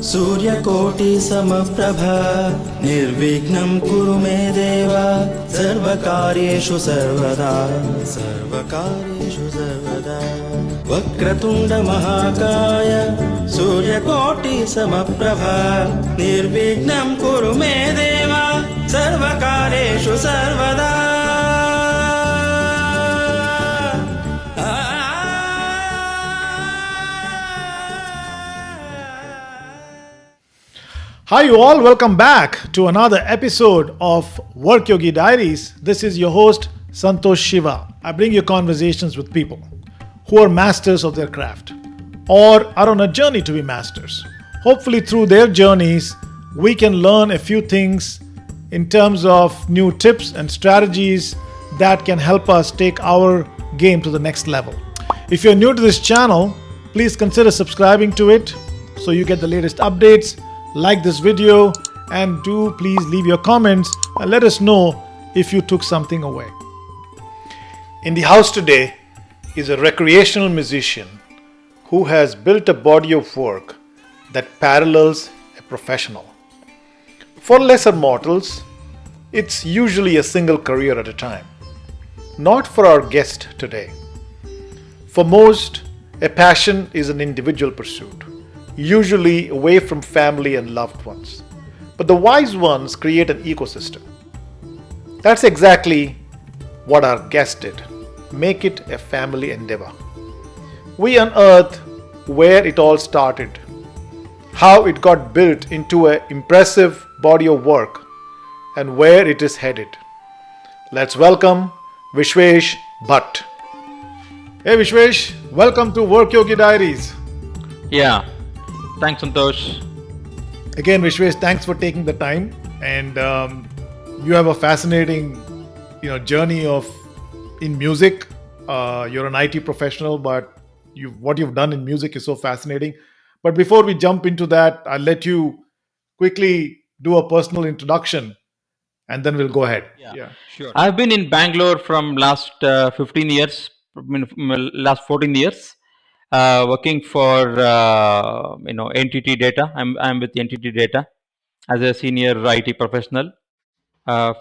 सूर्यकोटि समप्रभा निर्विघ्नं कुरु मे देव सर्वकार्येषु सर्वदा वक्रतुण्ड महाकाय सूर्यकोटि समप्रभा निर्विघ्नं कुरु मे देव सर्वकार्येषु सर्वदा. Hi, you all. Welcome back to another episode of Work Yogi Diaries. This is your host, Santosh Shiva. I bring you conversations with people who are masters of their craft or are on a journey to be masters. Hopefully, through their journeys, we can learn a few things in terms of new tips and strategies that can help us take our game to the next level. If you're new to this channel, please consider subscribing to it so you get the latest updates. Like this video and do please leave your comments and let us know if you took something away. In the house today is a recreational musician who has built a body of work that parallels a professional. For lesser mortals, it's usually a single career at a time. Not for our guest today. For most, a passion is an individual pursuit, usually away from family and loved ones. But the wise ones create an ecosystem. That's exactly what our guest did. Make it a family endeavor. We unearth where it all started, how it got built into an impressive body of work, and where it is headed. Let's welcome Vishwesh Bhatt. Hey Vishwesh, welcome to Work Yogi Diaries. Yeah. Thanks, Santosh. Again, Vishwesh, thanks for taking the time. And you have a fascinating, journey in music. You're an IT professional, but what you've done in music is so fascinating. But before we jump into that, I'll let you quickly do a personal introduction, and then we'll go ahead. Yeah, sure. I've been in Bangalore from last 15 years, last 14 years. Working for NTT Data. I'm with NTT Data as a senior IT professional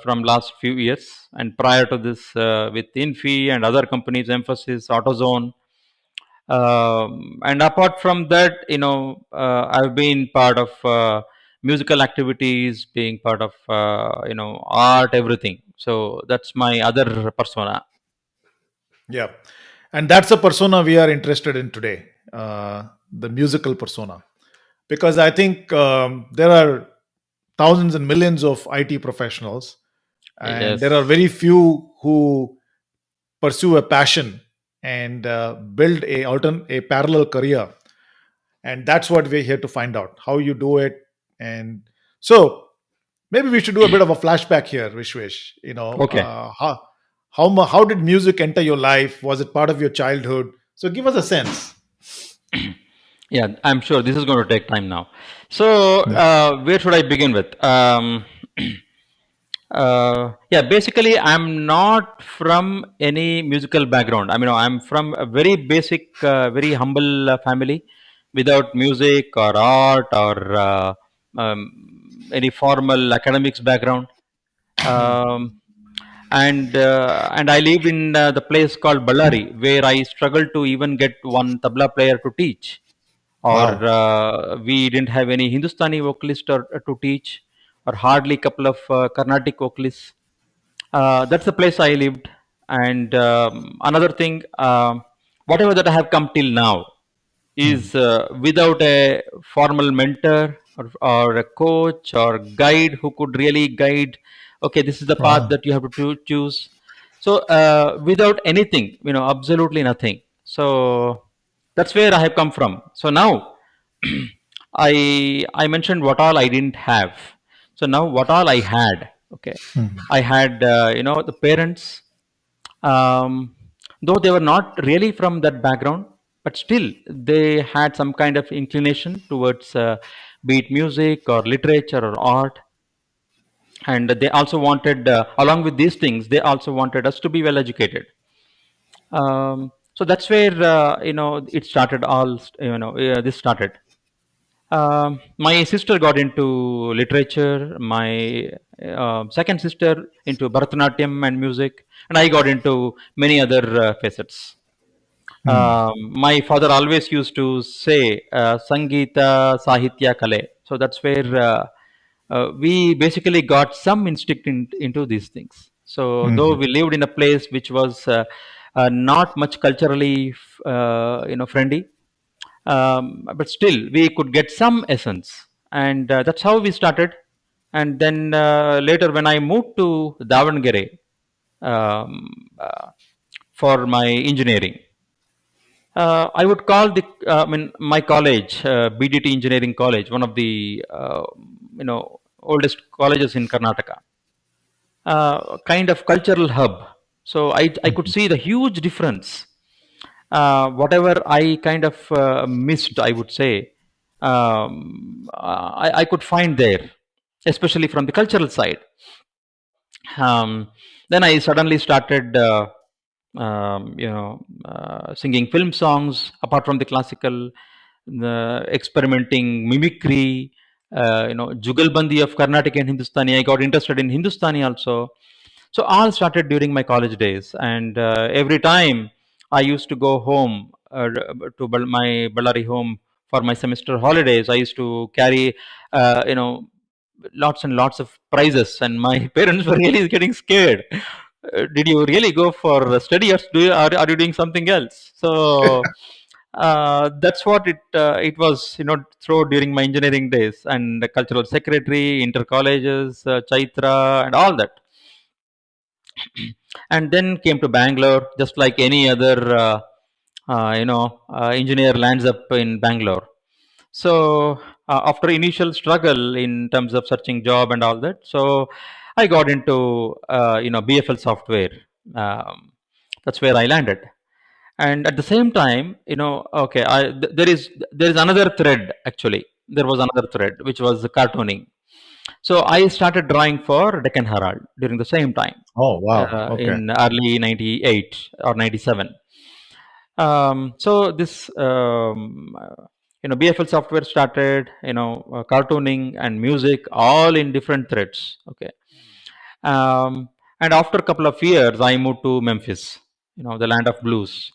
from last few years, and prior to this with Infi and other companies, Emphasis, AutoZone, and apart from that, I've been part of musical activities, being part of art, everything. So that's my other persona. Yeah. And that's a persona we are interested in today, the musical persona. Because I think there are thousands and millions of IT professionals, and Yes. there are very few who pursue a passion and build a parallel career. And that's what we're here to find out, how you do it. And so maybe we should do a bit of a flashback here, Vishwesh. Okay. How did music enter your life? Was it part of your childhood? So give us a sense. Yeah, I'm sure this is going to take time now. So, where should I begin with? Basically, I'm not from any musical background. I'm from a very basic, very humble family without music or art or any formal academics background. Um, and I lived in the place called Ballari, where I struggled to even get one tabla player to teach, or Wow. we didn't have any Hindustani vocalist to teach, or hardly couple of Carnatic vocalists. That's the place I lived. And another thing, whatever that I have come till now is without a formal mentor or a coach or guide who could really guide. Okay, this is the path Wow. that you have to choose. So without anything, absolutely nothing. So that's where I have come from. So now I mentioned what all I didn't have. So now what all I had. Okay, I had the parents, um, though they were not really from that background, but still they had some kind of inclination towards be it music or literature or art. And they also wanted, along with these things, they also wanted us to be well educated. So that's where it started. This started. My sister got into literature. My second sister into Bharatanatyam and music, and I got into many other facets. My father always used to say Sangita Sahitya Kale. So that's where we basically got some instinct into these things. So though we lived in a place which was not much culturally, friendly, but still we could get some essence, and that's how we started. And then later, when I moved to Davangere um, uh, for my engineering, I would call my college, BDT Engineering College, one of the oldest colleges in Karnataka, kind of cultural hub. So I could see the huge difference. Whatever I kind of missed, I would say, I could find there, especially from the cultural side. Um, then I suddenly started, singing film songs apart from the classical, experimenting mimicry, Jugalbandi of Carnatic and Hindustani. I got interested in Hindustani also. So all started during my college days, and every time I used to go home to my Ballari home for my semester holidays. I used to carry, lots and lots of prizes, and my parents were really getting scared. Did you really go for a study, or are you doing something else? So that's what it was, through during my engineering days, and the cultural secretary, inter colleges, Chaitra, and all that. And then came to Bangalore, just like any other, engineer lands up in Bangalore. So after initial struggle in terms of searching job and all that, so I got into BFL software. Um, that's where I landed. And at the same time, okay, there is another thread. Actually, there was another thread which was cartooning. So I started drawing for Deccan Herald during the same time, Oh, wow. Okay. in early 98 or 97. So this, BFL software started, cartooning and music all in different threads. Okay. Um, and after a couple of years, I moved to Memphis, the land of blues,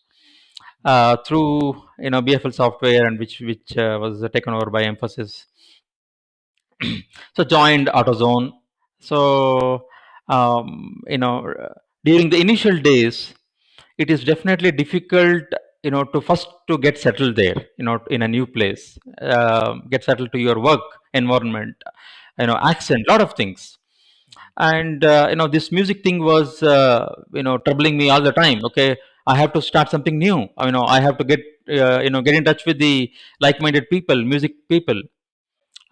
through, BFL software, and which was taken over by Emphasis. So joined AutoZone. So during the initial days, it is definitely difficult, to first to get settled there, in a new place, get settled to your work environment, accent, lot of things. And this music thing was, troubling me all the time. Okay, I have to start something new. I have to get in touch with the like-minded people, music people.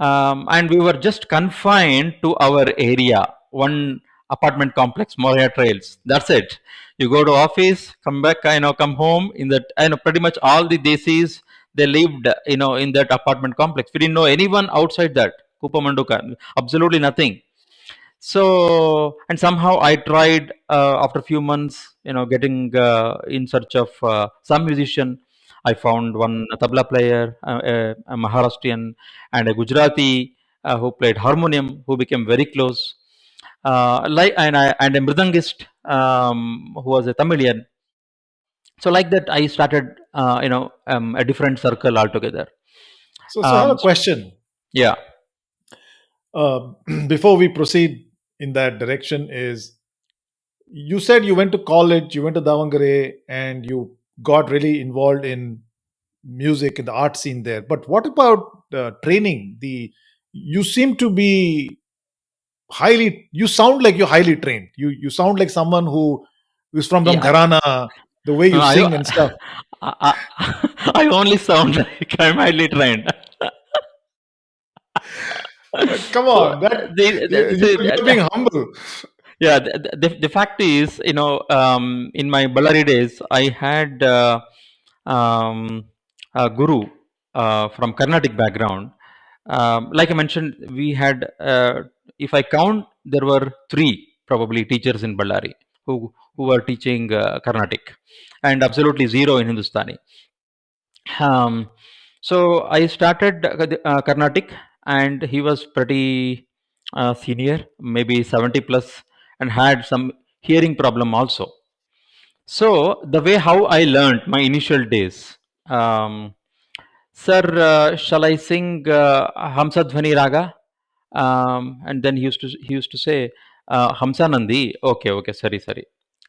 And we were just confined to our area, one apartment complex, Moria Trails. That's it. You go to office, come back, come home. In that, pretty much all the desis, they lived, in that apartment complex. We didn't know anyone outside that. Kupa Manduka, absolutely nothing. So, and somehow I tried, after a few months, getting in search of some musician. I found one tabla player, a Maharashtrian, and a Gujarati who played harmonium, who became very close. And a mridangist, who was a Tamilian. So like that, I started, a different circle altogether. So I have a Um, question. yeah. Uh, Before we proceed in that direction, is you said you went to college, you went to Davangere, and you got really involved in music and the art scene there. But what about training? You seem to be highly. You sound like you're highly trained. You sound like someone who is from some Yeah. gharana. The way No, you sing and stuff. I only sound like I'm highly trained. Come So on, that you're being humble. yeah, the fact is, in my Ballari days, I had um, a guru from Carnatic background. Like I mentioned, we had, if I count, there were three probably teachers in Ballari who were teaching Carnatic, and absolutely zero in Hindustani. Um, So I started Carnatic, and he was pretty senior, maybe 70 plus, and had some hearing problem also. So the way how I learned my initial days, um, sir, shall I sing Hamsadhvani Raga? And then he used to say Hamsanandi. Okay, okay, sorry.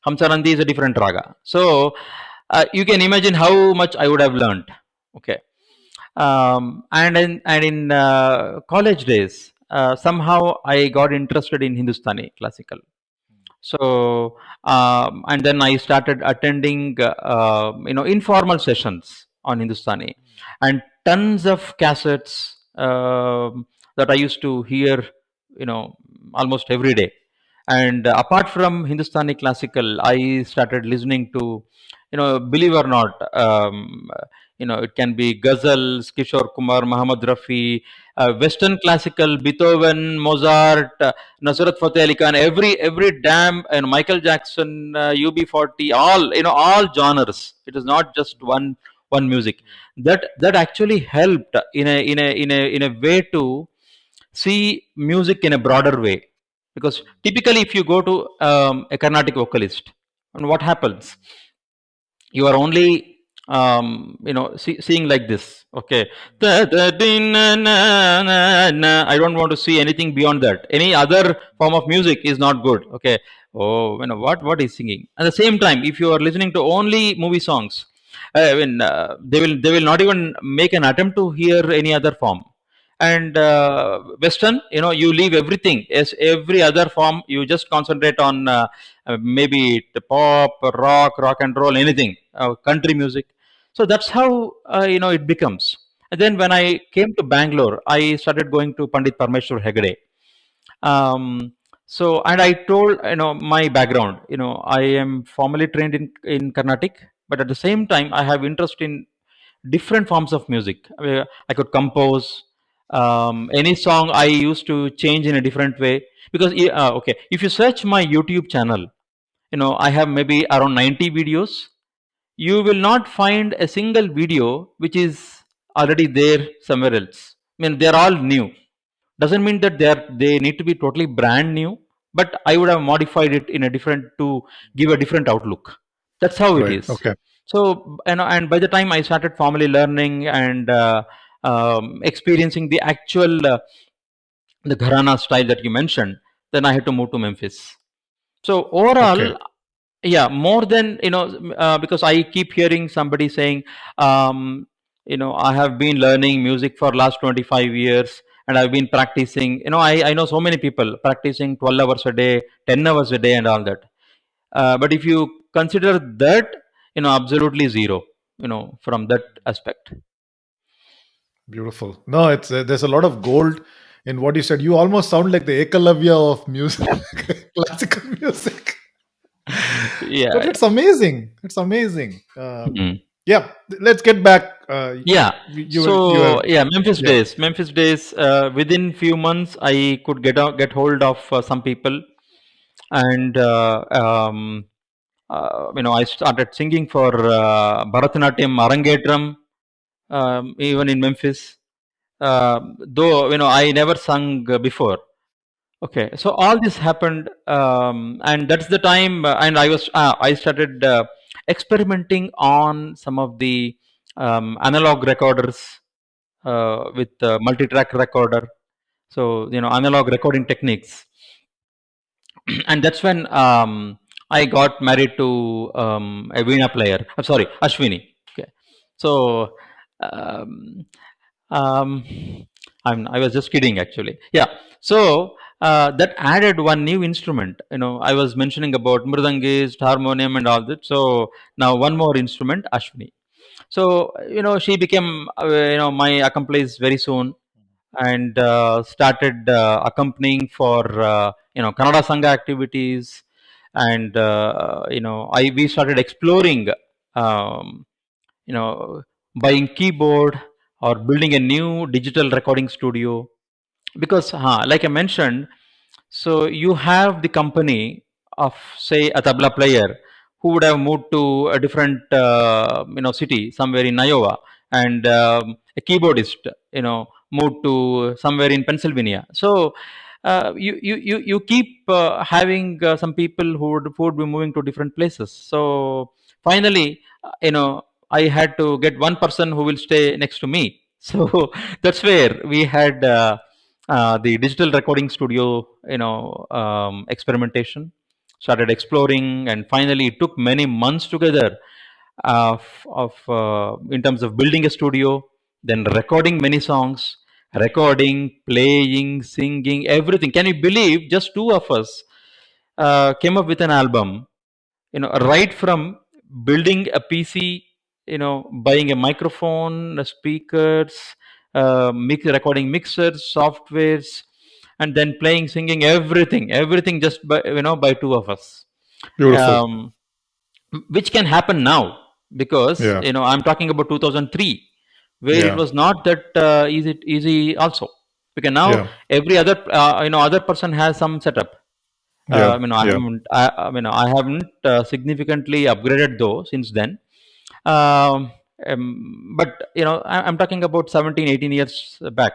Hamsanandi is a different raga. So you can imagine how much I would have learned. Okay, and in college days, somehow I got interested in Hindustani classical. So and then I started attending informal sessions on Hindustani, and tons of cassettes that I used to hear, you know, almost every day. And apart from Hindustani classical, I started listening to, believe or not, it can be ghazals, Kishore Kumar, Muhammad Rafi, Western classical, Beethoven, Mozart, Nusrat Fateh Ali Khan, every damn, and Michael Jackson, UB40, all genres. It is not just one music. That actually helped in a way to see music in a broader way. Because typically, if you go to a Carnatic vocalist, and what happens, you are only seeing like this. Okay, I don't want to see anything beyond that. Any other form of music is not good. Okay, oh, what is singing? At the same time, if you are listening to only movie songs, they will not even make an attempt to hear any other form. And Western, you leave everything as every other form. You just concentrate on maybe the pop, rock and roll, anything, country music. So that's how it becomes. And then when I came to Bangalore, I started going to Pandit Parmeshwar Hegde. So, and I told, my background. I am formally trained in Carnatic, but at the same time, I have interest in different forms of music. I could compose any song. I used to change in a different way because okay, if you search my YouTube channel, I have maybe around 90 videos. You will not find a single video which is already there somewhere else. I mean, they're all new. Doesn't mean that they need to be totally brand new, but I would have modified it in a different to give a different outlook. That's how it Right. is. Okay. So, and by the time I started formally learning and experiencing the actual the gharana style that you mentioned, then I had to move to Memphis. So Okay. overall, yeah, more than because I keep hearing somebody saying, I have been learning music for last 25 years, and I've been practicing. I know so many people practicing 12 hours a day, 10 hours a day, and all that. But if you consider that, absolutely zero, from that aspect. Beautiful. No, it's there's a lot of gold in what you said. You almost sound like the Ekalavya of music, classical music. But Yeah. it's amazing. It's amazing. Mhm. Yeah, let's get back. Yeah. You were So yeah, Memphis yeah. days. Memphis days. Within few months, I could get hold of some people, and I started singing for Bharatanatyam Arangetram, even in Memphis. Though I never sung before. Okay, so all this happened, and that's the time, and I started experimenting on some of the analog recorders with multi-track recorder. So analog recording techniques, and that's when I got married to a veena player. I'm sorry, Ashwini. Okay, so um, um, I was just kidding, actually. Yeah. So that added one new instrument. I was mentioning about mridangist, harmonium, and all that. So now one more instrument, Ashwini. So she became my accomplice very soon, and started accompanying for Kannada Sangha activities, and I we started exploring, um, you know, buying keyboard or building a new digital recording studio. Because, like I mentioned, so you have the company of, say, a tabla player who would have moved to a different city somewhere in Iowa, and a keyboardist, moved to somewhere in Pennsylvania. So you keep having some people who would be moving to different places. So finally, I had to get one person who will stay next to me. So that's where we had the digital recording studio, experimentation, started exploring, and finally it took many months together in terms of building a studio, then recording many songs, recording, playing, singing, everything. Can you believe just two of us came up with an album? Right from building a PC, buying a microphone, speakers, recording mixers, softwares, and then playing, singing, everything just by two of us. Beautiful. Um, which can happen now, because Yeah. I'm talking about 2003, where it Yeah. was not that easy also, because now Yeah. every other other person has some setup. Yeah. I Yeah. haven't I haven't significantly upgraded though since then. um, but I'm talking about 17, 18 years back.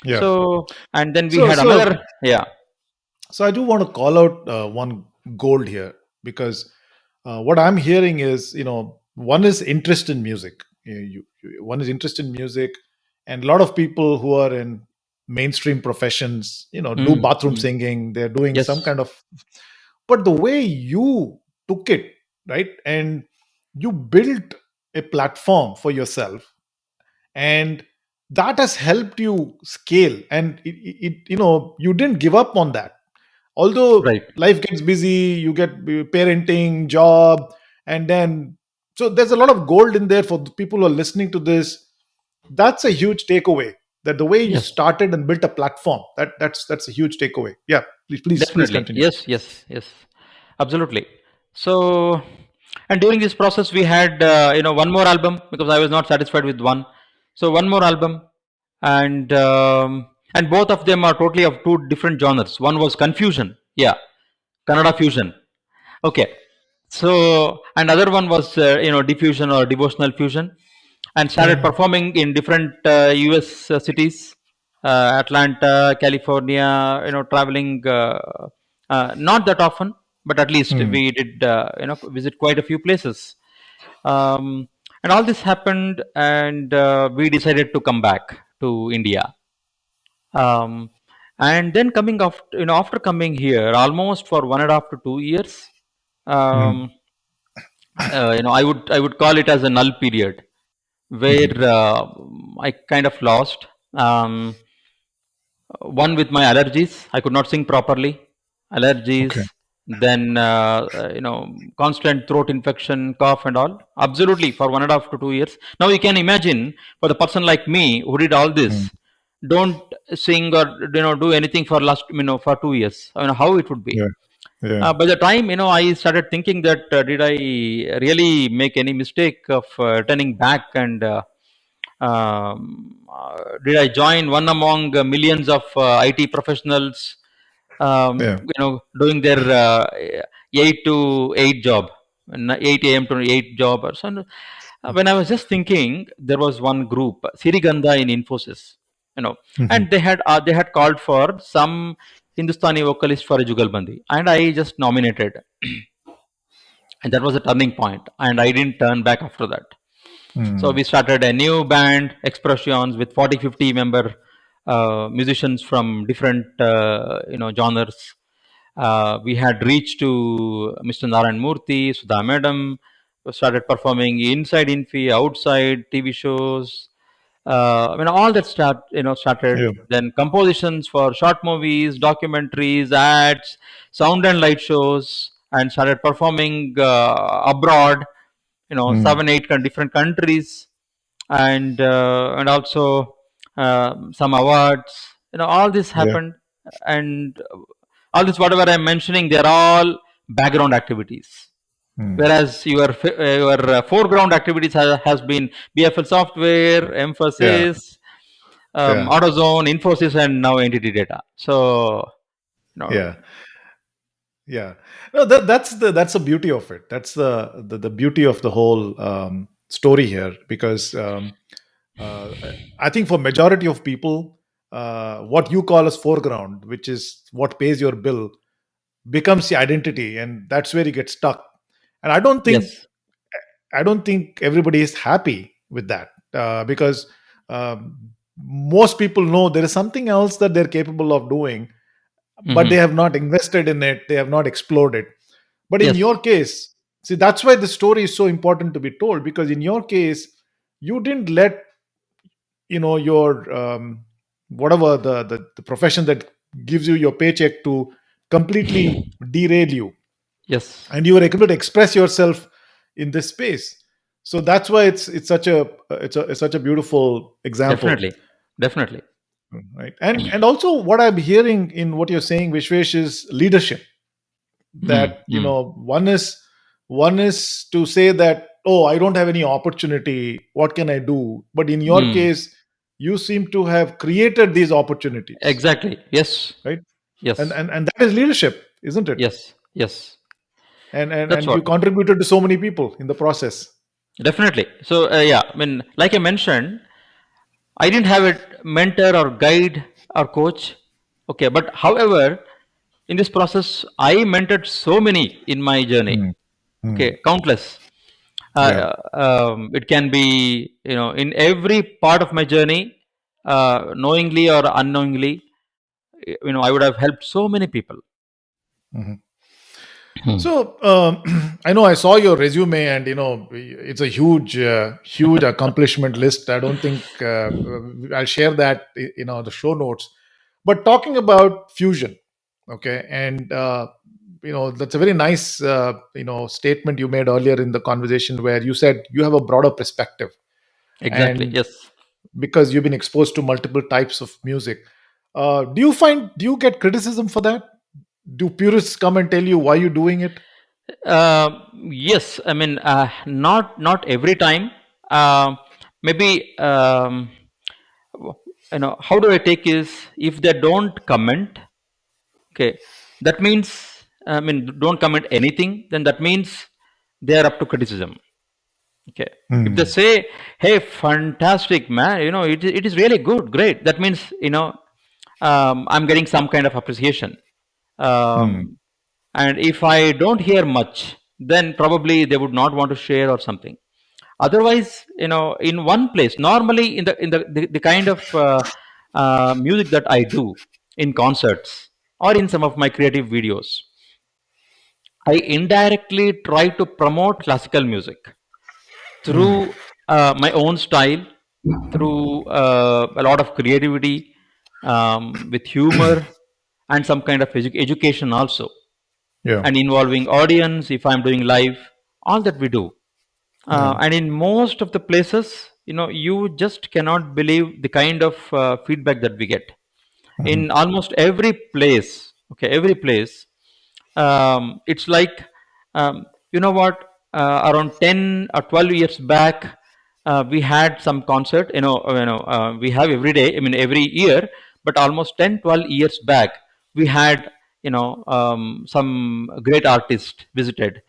Yeah. So, and then we So, had so, another. Yeah. so I do want to call out one gold here, because what I'm hearing is, one is interest in music. One is interest in music, and a lot of people who are in mainstream professions, do Mm, bathroom mm. singing. They're doing some Yes. kind of, but the way you took it, right, and you built a platform for yourself, and that has helped you scale, and you didn't give up on that. Although Right. life gets busy, you get parenting, job, and then, so there's a lot of gold in there for the people who are listening to this. That's a huge takeaway, that the way you Yes. started and built a platform, that's a huge takeaway. Yeah, please Definitely. continue. Yes, yes, yes. Absolutely. So, and during this process, we had, one more album, because I was not satisfied with one. So, one more album, and both of them are totally of two different genres. One was confusion. Yeah. Kannada fusion. Okay. So, and other one was, diffusion or devotional fusion, and started Mm, performing in different US cities, Atlanta, California, traveling not that often, but at least mm, we did, visit quite a few places. And all this happened, and we decided to come back to India. Um, and then coming after, after coming here almost for 1.5 to 2 years, mm, um, I would call it as a null period, where mhm. I kind of lost. One, with my allergies, I could not sing properly. Okay. Allergies, then constant throat infection, cough, and all. Absolutely, for 1.5 to 2 years. Now you can imagine, for the person like me who did all Mm, this, don't sing or do anything for last for 2 years. I mean, how it would be. yeah. Yeah. By the time I started thinking that, did I really make any mistake of turning back, and did I join one among millions of IT professionals, Yeah. doing their 8 to 8 job, 8 a.m. to 8 job or so. When I was just thinking, there was one group, Siriganda in Infosys, you know, Mhm. and they had called for some Hindustani vocalist for a Jugalbandi, and I just nominated, and that was a turning point, and I didn't turn back after that. So Mm, we started a new band, Expressions, with 40, 50 member musicians from different genres. We had reached to Mr. Narayan Murthy, Sudha Madam. We started performing inside Infi, outside TV shows. All that started. yeah. Then compositions for short movies, documentaries, ads, sound and light shows, and started performing abroad. Mm, 7, 8 different countries, and also some awards. All this yeah. happened, and all this whatever I'm mentioning, they're all background activities. Mm, Whereas your foreground activities has been BFL Software, yeah. Emphasis, Yeah. AutoZone, Infosys, and now Entity Data. So, you know, Yeah. Yeah. No, that's the beauty of it. That's the beauty of the whole story here, because uh, I think for majority of people, what you call as foreground, which is what pays your bill, becomes the identity, and that's where you get stuck. And Yes. I don't think everybody is happy with that, because most people know there is something else that they're capable of doing, but they Hmm. have not invested in it. They have not explored it. But in Yes. your case, see, that's why the story is so important to be told, because in your case, you didn't let your whatever the profession that gives you your paycheck to completely derail you, Yes. and you were able to express yourself in this space. So that's why it's such a it's such a beautiful example, Definitely. Definitely. right? And also what I'm hearing in what you're saying, Vishwesh, is leadership. Mm, That mm, one is to say that, oh, I don't have any opportunity, what can I do? But in your mm. case, you seem to have created these opportunities, Exactly. Yes. right? and Yes. and, and that is leadership, isn't it? Yes. Yes. and and That's and you what. contributed to so many people in the process. Definitely. So, yeah, I mean, like I mentioned, I didn't have a mentor or guide or coach. Okay. But however, in this process, I mentored so many in my journey. Hmm. Hmm. Okay. Countless. Yeah. It can be, in every part of my journey, knowingly or unknowingly, I would have helped so many people. Mhm. Hmm. So I know I saw your resume, and it's a huge accomplishment list. I don't think I'll share that the show notes. But talking about fusion, okay, and that's a very nice statement you made earlier in the conversation, where you said you have a broader perspective, Exactly. and Yes. because you've been exposed to multiple types of music. Do you get criticism for that? Do purists come and tell you why you're doing it? Yes, I mean, not every time. Maybe, how do I take is, if they don't comment, okay, that means, I mean, don't comment anything, then that means they are up to criticism. Okay, if they Hmm. say, "Hey, fantastic, man," it is really good, great. That means, I'm getting some kind of appreciation. Hmm. Um, and if I don't hear much, then probably they would not want to share or something. Otherwise, in one place, normally in the kind of music that I do in concerts or in some of my creative videos, I indirectly try to promote classical music through my own style, through a lot of creativity, with humor and some kind of education also, Yeah. and involving audience if I'm doing live, all that we do. Yeah. And in most of the places, you just cannot believe the kind of feedback that we get Mhm. in almost every place. Okay, every place. It's like, you know what, around 10 or 12 years back, we had some concert, we have every day, I mean every year, but almost 10, 12 years back, we had, some great artist visited.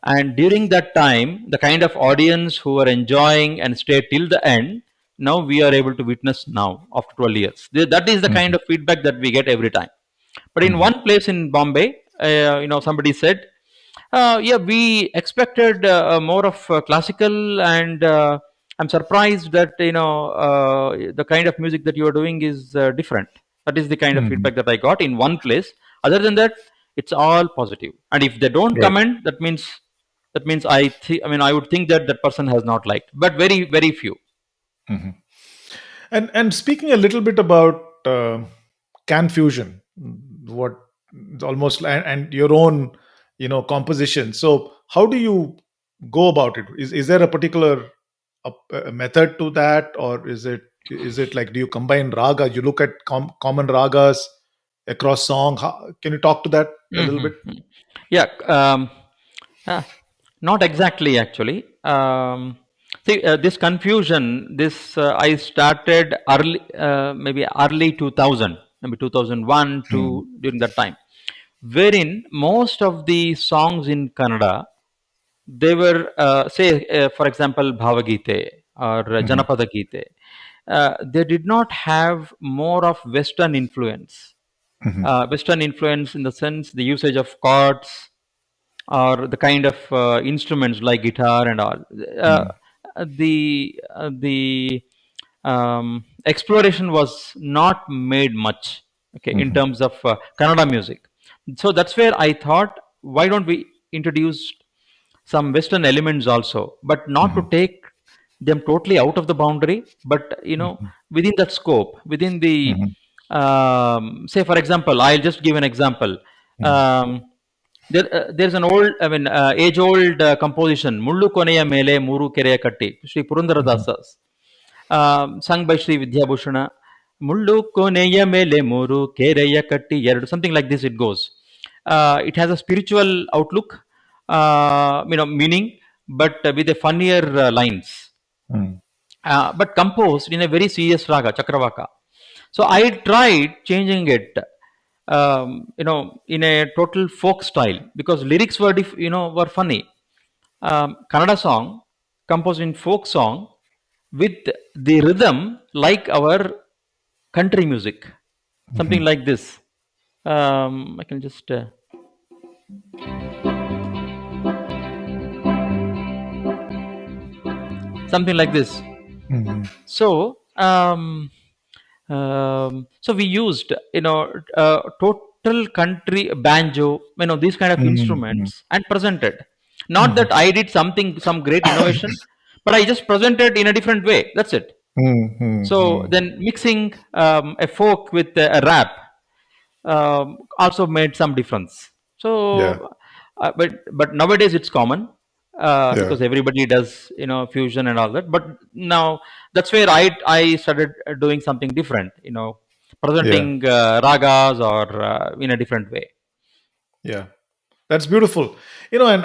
And during that time, the kind of audience who were enjoying and stayed till the end, now we are able to witness now after 12 years. That is the kind Mhm. of feedback that we get every time. But in Mhm. one place in Bombay, somebody said, "Yeah, we expected more of classical, and I'm surprised that the kind of music that you are doing is different." That is the kind of Mhm. feedback that I got in one place. Other than that, it's all positive. And if they don't Right. comment, that means I mean, I would think that that person has not liked, but very very few. Mhm. And speaking a little bit about can fusion, what almost and your own composition. So how do you go about it? Is there a particular a method to that, or is it like, do you combine raga? You look at common ragas across song. Can you talk to that a little bit? Hmm. Yeah. Uh, Not exactly, actually. See, this confusion, this I started early, maybe early 2000, maybe 2001 Hmm. to during that time, wherein most of the songs in Kannada, they were, say, for example, Bhavagite or Mhm. Janapada Gite. they did not have more of Western influence. Western influence in the sense the usage of chords or the kind of instruments like guitar and all. The exploration was not made much, okay, in terms of Kannada music. So that's where I thought, why don't we introduce some Western elements also, but not to take them totally out of the boundary, but within that scope, within the say, for example, I'll just give an example. There's an old, I mean, age-old composition, Mullu Koneya Mele Muru Kereya Katti, Sri Purandaradasas, sung by Sri Vidyabhushana. Mullu Koneya Mele Muru Kereya Katti Yeradu, something like this. It goes. It has a spiritual outlook, meaning, but with a funnier lines, but composed in a very serious raga, Chakravaka. So I tried changing it, in a total folk style, because lyrics were, were funny. Kannada song composed in folk song with the rhythm like our country music, something like this. I can just. Something like this. So, so we used, total country banjo, these kind of instruments, and presented. Not that I did some great innovation, but I just presented in a different way. That's it. So then mixing a folk with a rap also made some difference. So, Yeah. but nowadays it's common, Yeah. because everybody does, fusion and all that. But now that's where I started doing something different, Yeah. presenting ragas or in a different way. Yeah. That's beautiful. And I'm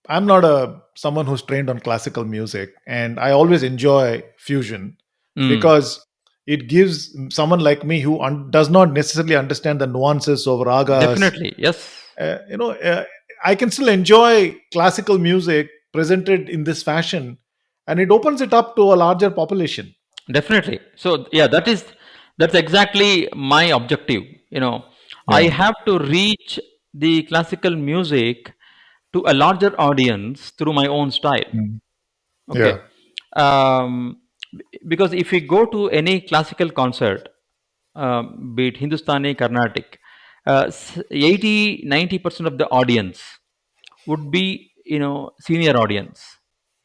I'm not a someone who's trained on classical music, and I always enjoy fusion Mm, because it gives someone like me who does not necessarily understand the nuances of ragas. definitely, yes. Uh, you know, uh, I can still enjoy classical music presented in this fashion, and it opens it up to a larger population. Definitely. So yeah, that's exactly my objective. I Yeah. have to reach the classical music to a larger audience through my own style. Mm. Okay. Yeah. Because if we go to any classical concert, be it Hindustani, Carnatic, 80, 90% of the audience would be, senior audience.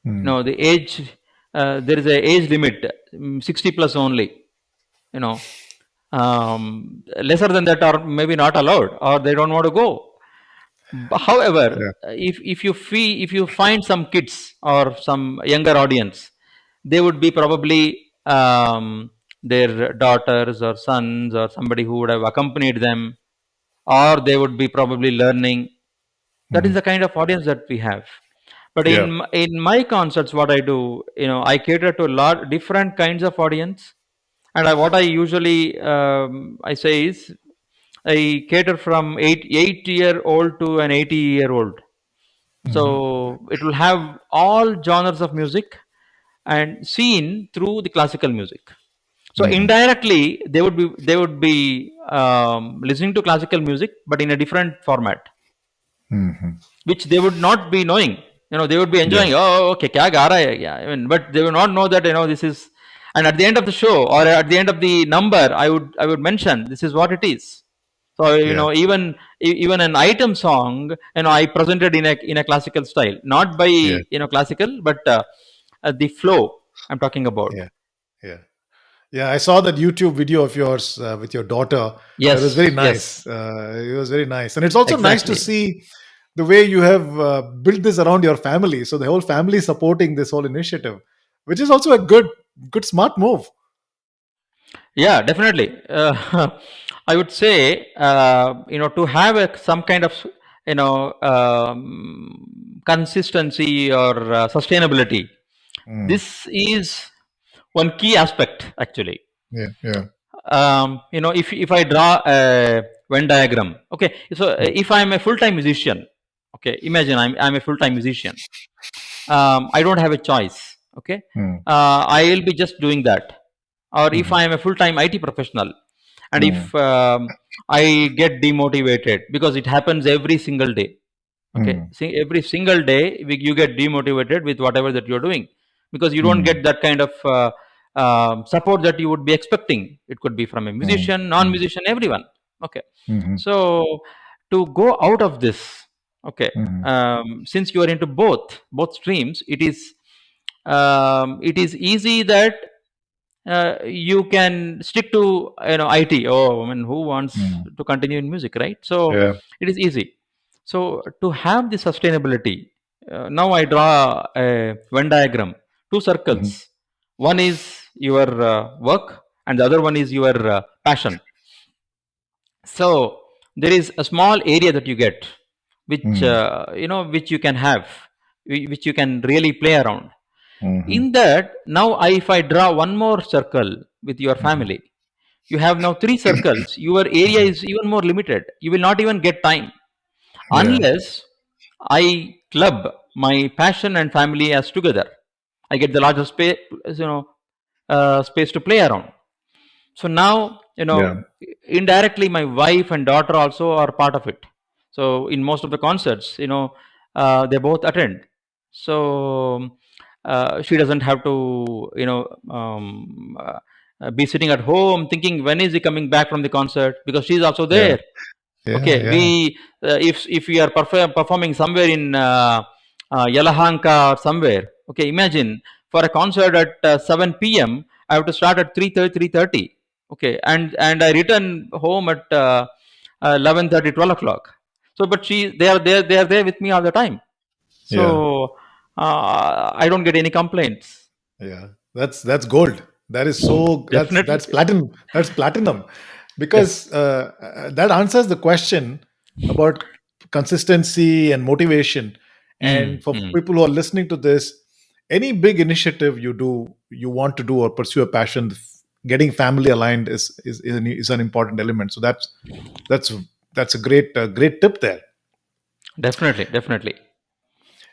The age, there is a age limit, 60 plus only, you know. Lesser than that are maybe not allowed, or they don't want to go. However, Yeah. if you find some kids or some younger audience, they would be probably their daughters or sons or somebody who would have accompanied them, or they would be probably learning. That is Mhm. the kind of audience that we have. But Yeah. in my concerts, what I do, I cater to a lot different kinds of audience, and what I usually I say is I cater from 8 year old to an 80-year old. Mhm. So it will have all genres of music and seen through the classical music. So Mhm. indirectly, they would be listening to classical music, but in a different format, Mhm. which they would not be knowing. They would be Yeah. enjoying. Oh, okay, kya ga raha hai? Yeah, I mean, but they will not know that this is. And at the end of the show or at the end of the number, I would mention this is what it is. So Yeah. even an item song, I presented in a classical style, not by Yeah. classical, but the flow I'm talking about. Yeah. Yeah. Yeah, I saw that YouTube video of yours with your daughter. That was very Yes, yes, nice. It was very nice, and it's also nice to exactly. see the way you have built this around your family. So the whole family is supporting this whole initiative, which is also a good, smart move. Yeah, definitely. I would say, to have some kind of, consistency or sustainability. Mm. This is one key aspect, actually. Yeah, yeah. If I draw a Venn diagram, okay. So Mm. if I'm a full time musician, okay, imagine I'm a full time musician. I don't have a choice. Okay, Mm. I'll be just doing that. Or if Mhm. I am a full-time IT professional, and Mm. if I get demotivated because it happens every single day. Okay, Mm. see, every single day you get demotivated with whatever that you're doing because you don't Mm. get that kind of support that you would be expecting. It could be from a Mm. musician, Mm. non-musician, everyone. Okay, Mhm. so to go out of this, okay, Mhm. since you are into both streams, it is easy that you can stick to IT. Oh, I mean, who wants Mm. to continue in music, right? So Yeah. it is easy. So to have the sustainability, now I draw a Venn diagram, two Mhm. circles. One is your work, and the other one is your passion. So there is a small area that you get, which Mm. which you can have, which you can really play around. Mhm. In that, now if I draw one more circle with your Mhm. family, you have now three circles. Your area Mhm. is even more limited. You will not even get time Yeah. unless I club my passion and family as together. I get the larger space, space to play around. So now, Yeah. indirectly, my wife and daughter also are part of it. So in most of the concerts, they both attend. So she doesn't have to, be sitting at home thinking when is he coming back from the concert, because she's also Yeah. there. Yeah. Okay, Yeah. if we are performing somewhere in Yelahanka or somewhere. Okay, imagine for a concert at 7 p.m. I have to start at 3:30. Okay, and I return home at 11:30, 12 o'clock. So, but they are there with me all the time. Yeah. So I don't get any complaints. Yeah. That's gold. That is so. Definitely, That's platinum. That's platinum, yes. because that answers the question about consistency and motivation. And Mm, for mm. people who are listening to this, any big initiative you want to do or pursue a passion, getting family aligned is an important element. So that's that's a great tip there. Definitely, definitely.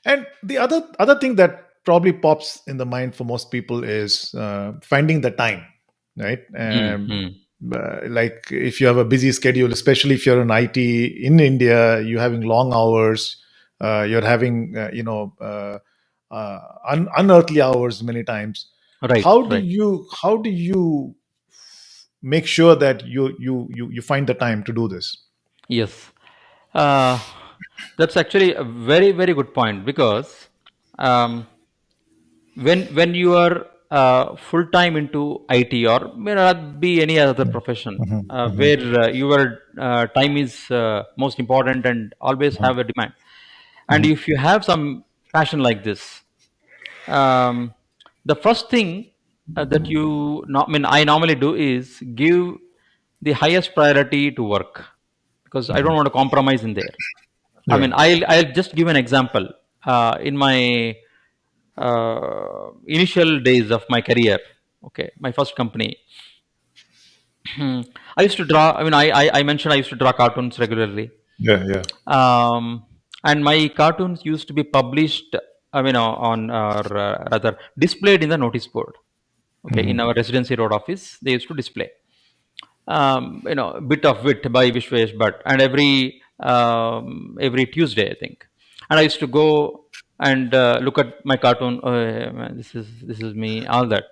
And the other thing that probably pops in the mind for most people is finding the time, right? Mm, mm. Like if you have a busy schedule, especially if you're in IT in India, you're having long hours, you're having unearthly hours many times. Right, right. How do you make sure that you find the time to do this? Yes. Uh, that's actually a very, very good point because um, when you are full time into IT or may not be any other profession Mhm, mhm, where your time is most important and always mhm, have a demand, and mhm, if you have some passion like this, um, the first thing that I normally do is give the highest priority to work because I don't mhm. want to compromise in there. I Yeah. mean, I'll just give an example. In my initial days of my career, okay, my first company, I used to draw. I mean, I mentioned I used to draw cartoons regularly, Yeah. Yeah. and my cartoons used to be published. I mean, on or rather displayed in the notice board. Okay, in Mhm, our residency road office, they used to display. Bit of wit by Vishwesh Bhatt, and every Tuesday, I think. And I used to go and look at my cartoon. Oh, yeah, man, this is me, all that.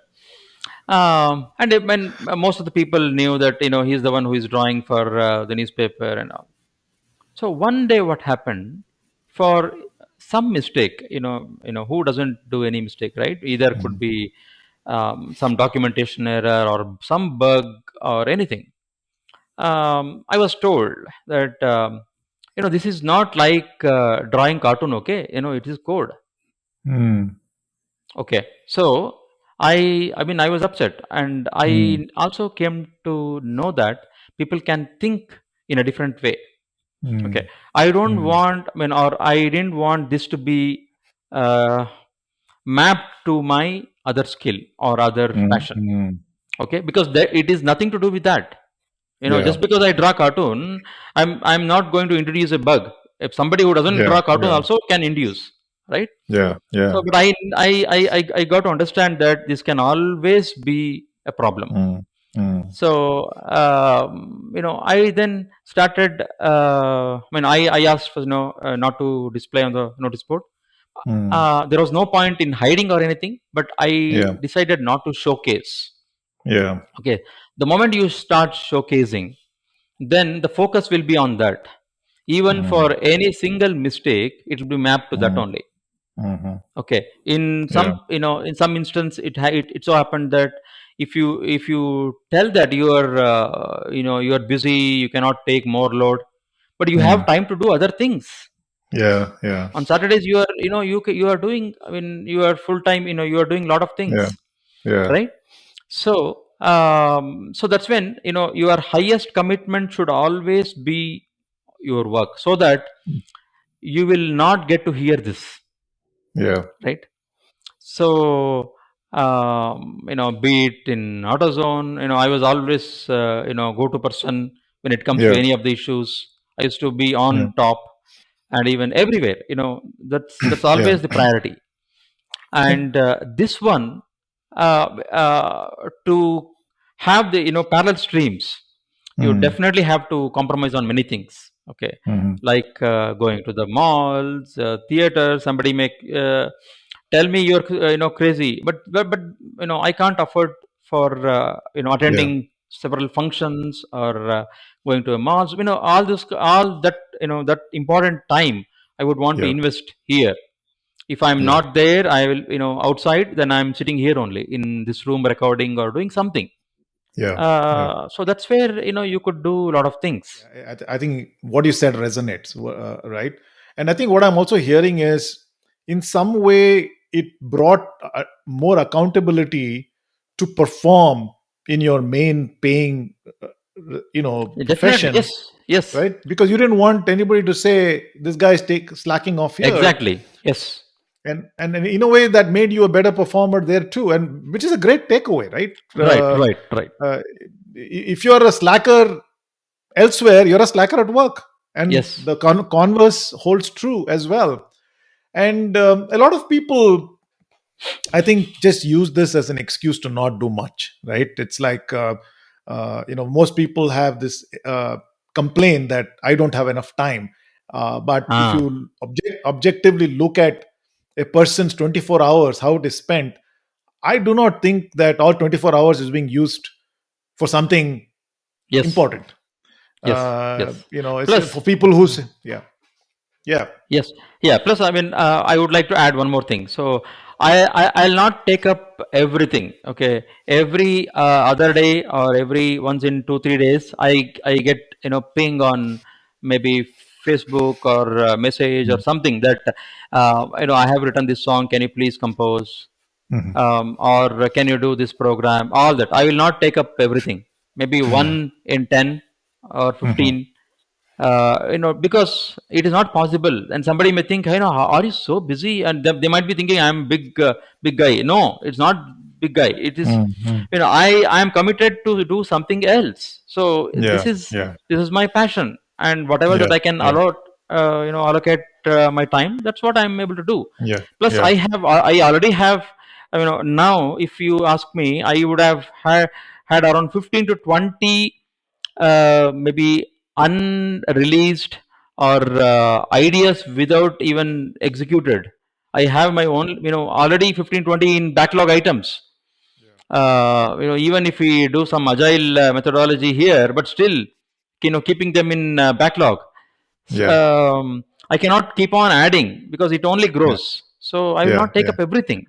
And when most of the people knew that he's the one who is drawing for the newspaper and all. So one day, what happened? For some mistake, who doesn't do any mistake, right? Either could mhm. be some documentation error or some bug or anything. I was told that this is not like drawing cartoon. Okay, it is code. Mm, Okay, so I was upset, and mm, I also came to know that people can think in a different way. Okay, mm, I don't mm, want. Or I didn't want this to be uh, mapped to my other skill or other mm, passion. mm. Okay, because it is nothing to do with that. Yeah. Just because I draw cartoon, I'm not going to introduce a bug. If somebody who doesn't Yeah. draw cartoon Yeah. also can induce, right? Yeah. Yeah. So, but I got to understand that this can always be a problem. Mm. Mm. So, I then started. I asked for not to display on the notice board. Mm. There was no point in hiding or anything, but I Yeah. decided not to showcase. Yeah. Okay, the moment you start showcasing, then the focus will be on that. Even Mm. for any single mistake, it will be mapped to that Mm. only. Mhm. Okay, in Yeah. in some instance, it so happened that if you tell that you are you are busy, you cannot take more load, but you have Mm. time to do other things. Yeah. Yeah. On Saturdays, you are you are doing, you are full time, you are doing a lot of Yeah. things, Yeah. right? So so that's when your highest commitment should always be your work, so that you will not get to hear this, Yeah. right? So be it in AutoZone, I was always go to person when it comes to Yeah. any of the issues. I used to be Yeah. on top, and even everywhere, that's Yeah. always the priority. And this one, uh, to have the parallel streams, you Mm. definitely have to compromise on many things. Okay, Mhm. like going to the malls, theaters. Somebody may tell me you're crazy, but I can't afford for Yeah. attending several functions, or going to a malls. All this, all that, that important time I would want to Yeah. invest here. If I'm Yeah. not there, I will, outside, then I'm sitting here only in this room recording or doing something. Yeah. Yeah. So that's where you could do a lot of things. I think what you said resonates, right? And I think what I'm also hearing is, in some way, it brought more accountability to perform in your main paying, Definitely, profession, yes, yes, right? Because you didn't want anybody to say this guy's slacking off here, exactly, yes, and in a way that made you a better performer there too, and which is a great takeaway, right? right, right, right, Uh, if you're a slacker elsewhere, you're a slacker at work, and yes, the converse holds true as well. And a lot of people, I think, just use this as an excuse to not do much, right? It's like most people have this complaint that I don't have enough time. But if ah, you objectively look at a person's 24 hours, how it is spent, I do not think that all 24 hours is being used for something yes, important. yes, yes. It's Plus, for people who say, yeah, yeah, yes, yeah. Plus, I would like to add one more thing. So, I'll not take up everything. Okay, every other day, or every once in 2 3 days, I get ping on maybe Facebook, or message or mm, something, that I have written this song. Can you please compose? mhm, Or can you do this program? All that. I will not take up everything. Maybe yeah, 1 in 10 or mhm, 15, because it is not possible. And somebody may think, are you so busy? And they might be thinking I'm big guy. No, it's not big guy. It is, mhm, I am committed to do something else. So yeah, yeah, this is my passion, and whatever yeah, that I can yeah, allocate my time, that's what I'm able to do. yeah, Plus, yeah, I already have, now if you ask me, I would have had around 15 to 20 maybe unreleased, or ideas without even executed. I have my own, already 15 20 in backlog items. Even if we do some agile methodology here, but still, keeping them in backlog. yeah, I cannot keep on adding, because it only yeah, grows. So I will yeah, not take yeah, up everything.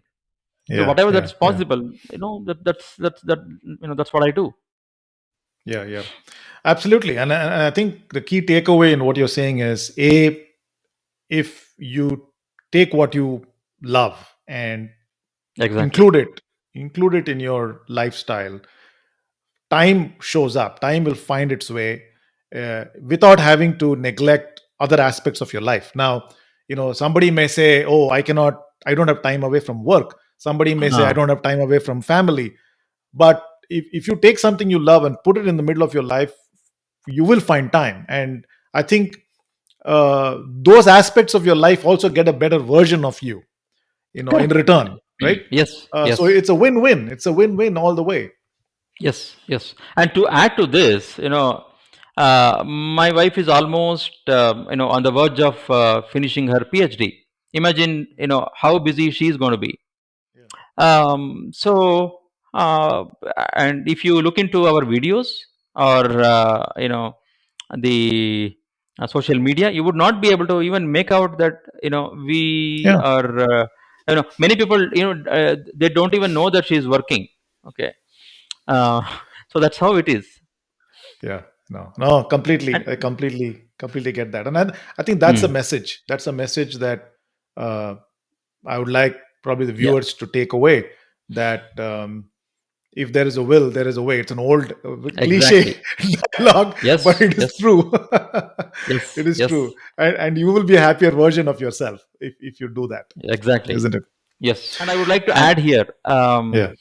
So yeah, whatever yeah, that's yeah, possible, that's what I do. yeah, yeah. Absolutely. And I think the key takeaway in what you're saying is, a, if you take what you love and Exactly. include it include it in your lifestyle, time shows up, time will find its way, without having to neglect other aspects of your life. Now, somebody may say, oh, I don't have time away from work. Somebody may say, I Ah, don't have time away from family. But if you take something you love and put it in the middle of your life, you will find time. And I think those aspects of your life also get a better version of you, in Correct. return, right? Yes, So yes. it's a win-win. It's a win-win all the way. Yes, yes. And to add to this, my wife is almost, on the verge of finishing her PhD. Imagine, how busy she's going to be. Yeah. So, and if you look into our videos or, the social media, you would not be able to even make out that, we Yeah. are, many people, they don't even know that she's working. Okay. Uh, so that's how it is. Yeah. No, completely. And I completely get that. And I think that's a mm, message. That's a message that uh, I would like probably the yeah, viewers to take away, that if there is a will, there is a way. It's an old cliche exactly. dialogue, but Yes, it is yes, true. yes, It is yes, true. And you will be a happier version of yourself if you do that, exactly. isn't it? Yes. And I would like to And add here, yeah.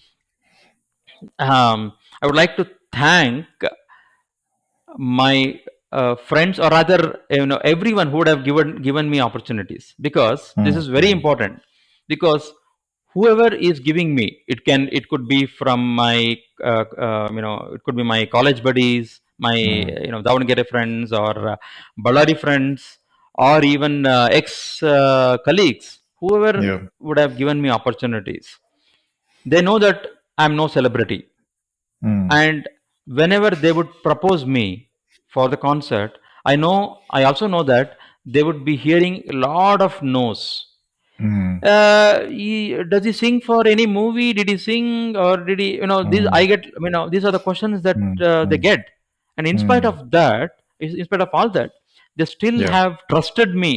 I would like to thank my friends, or rather, everyone who would have given me opportunities, because this Mm, is very mm, important. Because whoever is giving me, it could be from my it could be my college buddies, my mm. Davangere friends, or Ballari friends, or even ex colleagues, whoever Yeah. would have given me opportunities, they know that I'm no celebrity. Mm, And whenever they would propose me for the concert, I also know that they would be hearing a lot of no's. mm, Does he sing for any movie? Did he sing, or did he, these mm, I get, these are the questions that mm, they mm, get. And in spite mm. of that, in spite of all that, they still Yeah. have trusted me,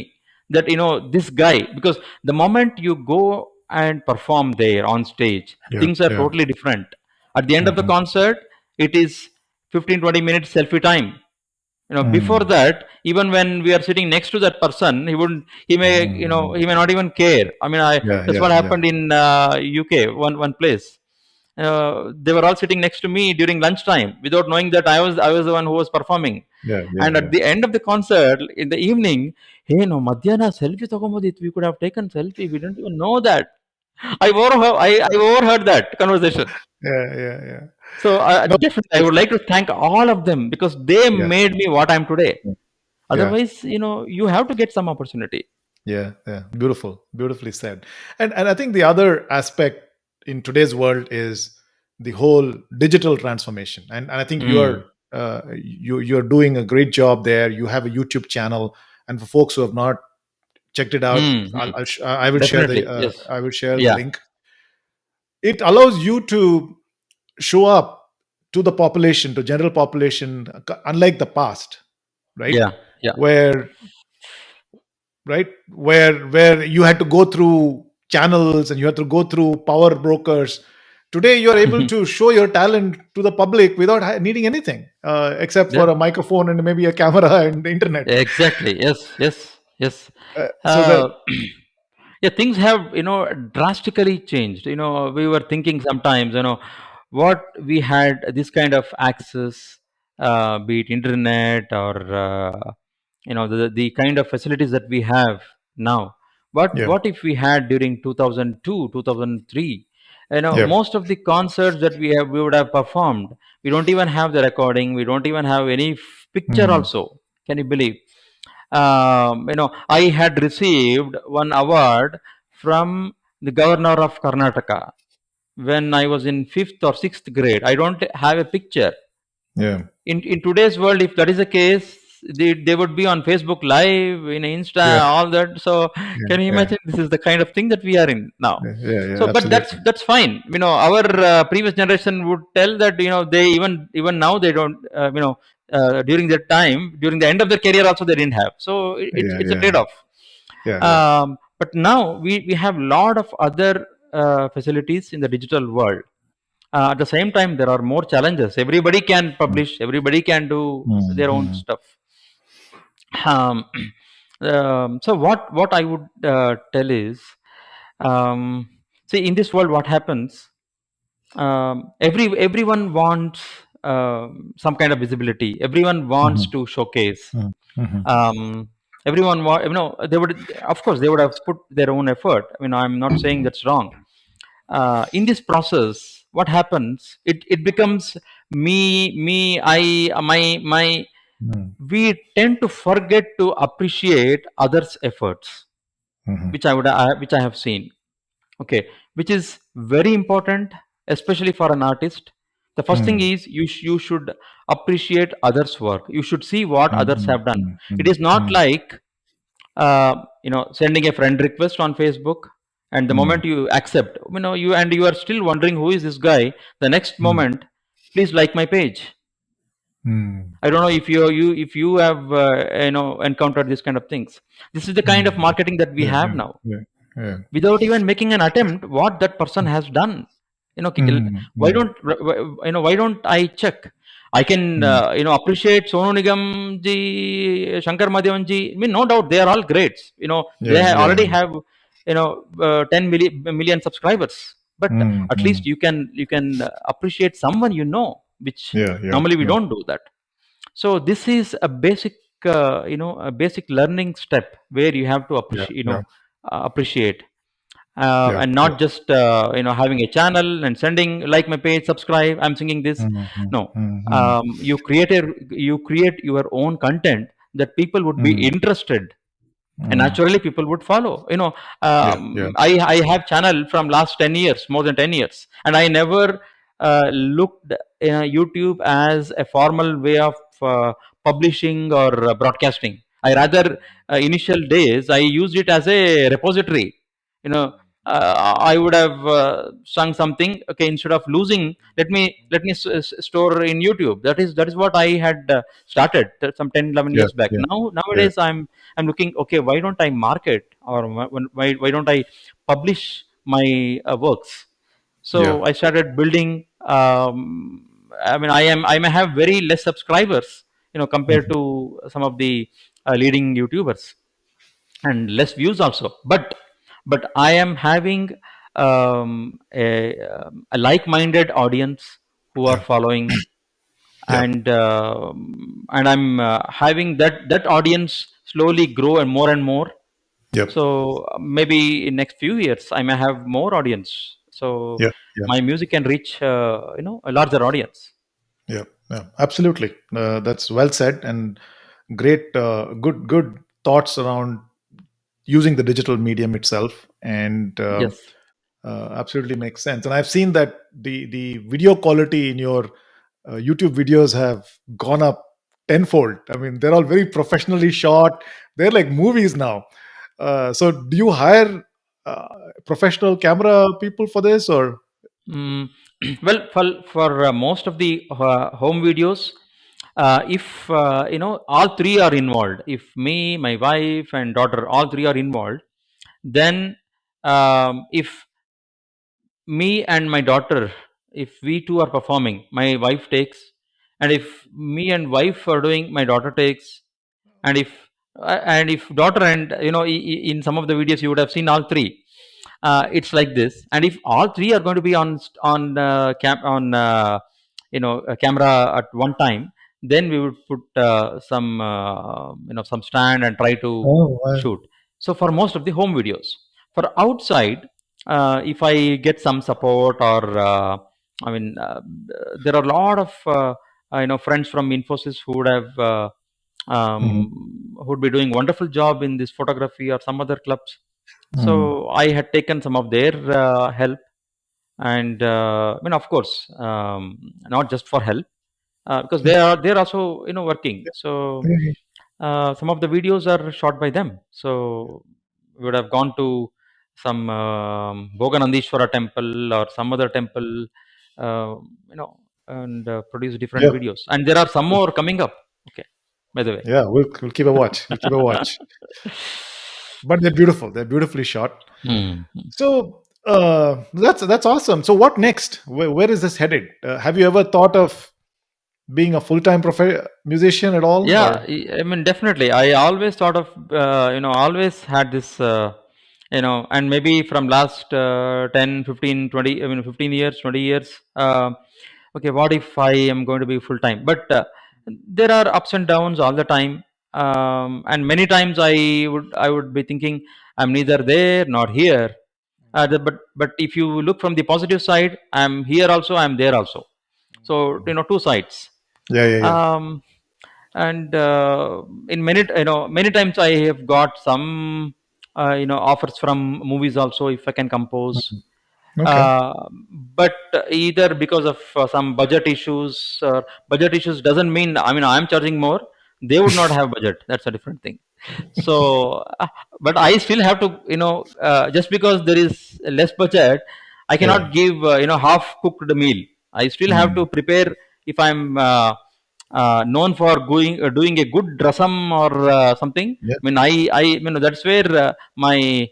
that, this guy, because the moment you go and perform there on stage, Yeah. things are Yeah. totally different. At the end of the Mhm. concert, it is 15-20 minutes selfie time. Before Mm, that, even when we are sitting next to that person, he may, mm. he may not even care. I mean, Yeah. that's Yeah. what Yeah. happened in UK, one place. They were all sitting next to me during lunchtime without knowing that I was the one who was performing. Yeah. Yeah. And at Yeah. the end of the concert, in the evening, hey, no, madhyana selfie ತಗೊಂಬೋದಿತ್ತು, we could have taken selfie, we didn't even know that. I overheard that conversation. Yeah. Yeah. Yeah. So No. definitely, I It's, would like to thank all of them, because they yeah. made me what I'm today. Yeah. Otherwise, you have to get some opportunity. Yeah. Yeah. Beautiful. Beautifully said. And I think the other aspect in today's world is the whole digital transformation. And I think Mm. you're doing a great job there. You have a YouTube channel, and for folks who have not checked it out, Mm. I will share the Definitely, yes. Yeah. link. It allows you to show up to the population, to general population, unlike the past, right? Yeah. Yeah. Where where you had to go through channels and you had to go through power brokers. Today you're able to show your talent to the public without needing anything, except Yeah. for a microphone and maybe a camera and the internet. Exactly. Yes. Yes. Yes. So that Uh, yeah, things have, drastically changed. We were thinking sometimes, what we had this kind of access, be it internet, or the kind of facilities that we have now. What yeah. what if we had during 2002, 2003? Yeah. Most of the concerts that we would have performed, we don't even have the recording. We don't even have any picture. Mm. Also, can you believe? I had received one award from the governor of Karnataka when I was in fifth or sixth grade. I don't have a picture. Yeah. In today's world, if that is the case, they would be on Facebook Live, in Insta, Yeah. all that. So Yeah. can you Yeah. imagine? This is the kind of thing that we are in now. Yeah. Yeah. Yeah. So, but that's Absolutely. that's fine. Our previous generation would tell that, they even now they don't. During their time, during the end of their career, also they didn't have. So Yeah. it's a Yeah. trade off. Yeah. Yeah. But now we have lot of other facilities in the digital world. At the same time, there are more challenges. Everybody can publish. Everybody can do their own Mm-hmm. stuff. Um, so what I would tell is, um, see, in this world, what happens? Everyone wants some kind of visibility. Everyone wants to showcase. Mm-hmm. Um, Everyone, they would, of course, they would have put their own effort. I'm not saying that's wrong. In this process, what happens? It becomes me, I, my. Mm. We tend to forget to appreciate others' efforts, Mhm. which I have seen. Okay, which is very important, especially for an artist. The first thing Mm. is you should appreciate others' work. You should see what Mm, others mm, have done. mm, It mm, is not mm, like sending a friend request on Facebook, and the mm, moment you accept, you are still wondering who is this guy. The next mm, moment, please like my page. mm. I don't know if you have encountered this kind of things. This is the kind of Mm. marketing that we Yeah, have yeah, now, yeah, yeah. without even making an attempt what that person has done. Mm, Why mm, don't I check? I can mm. appreciate Sonu Nigam ji, Shankar Madhavan ji. No doubt they are all greats. They Yeah, yeah, already yeah. have 10 million subscribers. But Mm, at least mm. you can appreciate someone, which Yeah, yeah, normally we yeah, don't do that. So this is a basic learning step where you have to yeah, appreciate, yeah, appreciate, yeah, and yeah. not just having a channel and sending like my page, subscribe, I'm singing this. Mm, mm, No, mm, mm, you create your own content that people would be mm, interested, and mm. naturally people would follow. Yeah, yeah. I have channel from last 10 years, more than 10 years, and I never looked YouTube as a formal way of publishing or broadcasting. I rather, initial days, I used it as a repository. you know I would have sung something. Okay, instead of losing, let me store in YouTube. That is what I had started some 10, 11 Yeah, years back. yeah, yeah. Nowadays I'm looking, okay, why don't I market, or why don't I publish my works? So Yeah. I started building. I may have very less subscribers, compared Mhm. to some of the leading YouTubers, and less views also. But I am having a like-minded audience who are Yeah, following, yeah. and I'm having that audience slowly grow and more. Yep. So maybe in next few years I may have more audience, so Yeah, yeah, my music can reach a larger audience. yeah, yeah. Absolutely. That's well said, and great, good thoughts around using the digital medium itself, and Yes. absolutely makes sense. And I've seen that the video quality in your YouTube videos have gone up tenfold. I mean, they're all very professionally shot. They're like movies now. So, do you hire uh, professional camera people for this, or? Mm, well, for most of the home videos, if all three are involved, if me, my wife, and daughter, all three are involved, then if me and my daughter, if we two are performing, my wife takes, and if me and wife are doing, my daughter takes, and if daughter and in some of the videos you would have seen all three. It's like this, and if all three are going to be on a camera at one time, then we would put some stand and try to Oh, wow. shoot. So for most of the home videos, for outside, if I get some support, or I mean there are a lot of friends from Infosys who would have Mhm. who would be doing wonderful job in this photography or some other clubs. Mm. So I had taken some of their help, and of course, not just for help, because Yeah. they're also working. So Yeah. some of the videos are shot by them. So we would have gone to some Boganandishwara temple or some other temple, uh, and produce different Yeah. videos. And there are some more coming up. Okay, by the way. Yeah, we'll keep a watch. We'll keep a watch. But they're beautiful. They're beautifully shot. Hmm. So that's awesome. So what next? Where is this headed? Have you ever thought of being a full-time musician at all? Yeah, Or definitely. I always thought of, always had this, and maybe from last 10, 15, 20, 15 years, 20 years. Okay, what if I am going to be full time? But there are ups and downs all the time. and many times I would be thinking I'm neither there nor here. But if you look from the positive side, I'm here also, I'm there also. So two sides. Yeah, yeah, yeah. um, and in many times I have got some offers from movies also, if I can compose. Okay. uh, but either because of some budget issues doesn't mean, I mean, I'm charging more, they would not have budget, that's a different thing. So but I still have to, just because there is less budget, I Yeah. cannot give half cooked meal. I still have to Mm. prepare. If I'm known for doing a good rasam or something, Yeah. I mean, that's where my